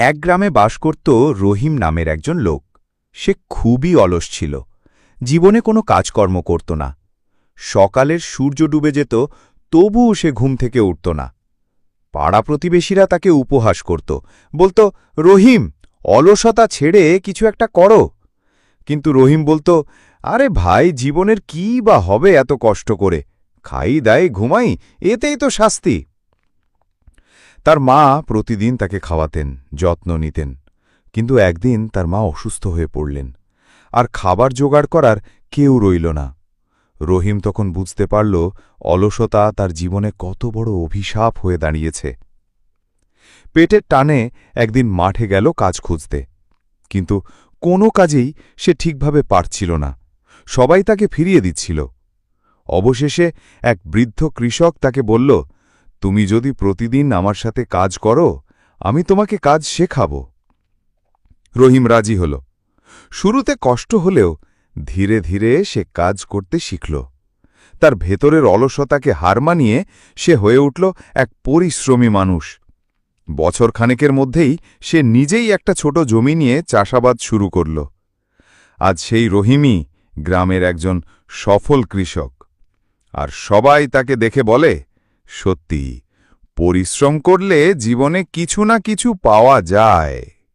এক গ্রামে বাস করত রহিম নামের একজন লোক। সে খুবই অলস ছিল, জীবনে কোনো কাজকর্ম করত না। সকালের সূর্য ডুবে যেত, তবুও সে ঘুম থেকে উঠত না। পাড়া প্রতিবেশীরা তাকে উপহাস করত, বলত, রহিম, অলসতা ছেড়ে কিছু একটা করো। কিন্তু রহিম বলত, আরে ভাই, জীবনের কি বা হবে এত কষ্ট করে? খাই দাই ঘুমাই, এতেই তো শাস্তি। তার মা প্রতিদিন তাকে খাওয়াতেন, যত্ন নিতেন। কিন্তু একদিন তার মা অসুস্থ হয়ে পড়লেন, আর খাবার জোগাড় করার কেউ রইল না। রহিম তখন বুঝতে পারল অলসতা তার জীবনে কত বড় অভিশাপ হয়ে দাঁড়িয়েছে। পেটের টানে একদিন মাঠে গেল কাজ খুঁজতে, কিন্তু কোনো কাজেই সে ঠিকভাবে পারছিল না। সবাই তাকে ফিরিয়ে দিচ্ছিল। অবশেষে এক বৃদ্ধ কৃষক তাকে বলল, তুমি যদি প্রতিদিন আমার সাথে কাজ করো, আমি তোমাকে কাজ শেখাব। রহিম রাজি হল। শুরুতে কষ্ট হলেও ধীরে ধীরে সে কাজ করতে শিখল। তার ভেতরের অলসতাকে হার মানিয়ে সে হয়ে উঠল এক পরিশ্রমী মানুষ। বছরখানেকের মধ্যেই সে নিজেই একটা ছোট জমি নিয়ে চাষাবাদ শুরু করল। আজ সেই রহিমই গ্রামের একজন সফল কৃষক। আর সবাই তাকে দেখে বলে, সত্যি, পরিশ্রম করলে জীবনে কিছু না কিছু পাওয়া যায়।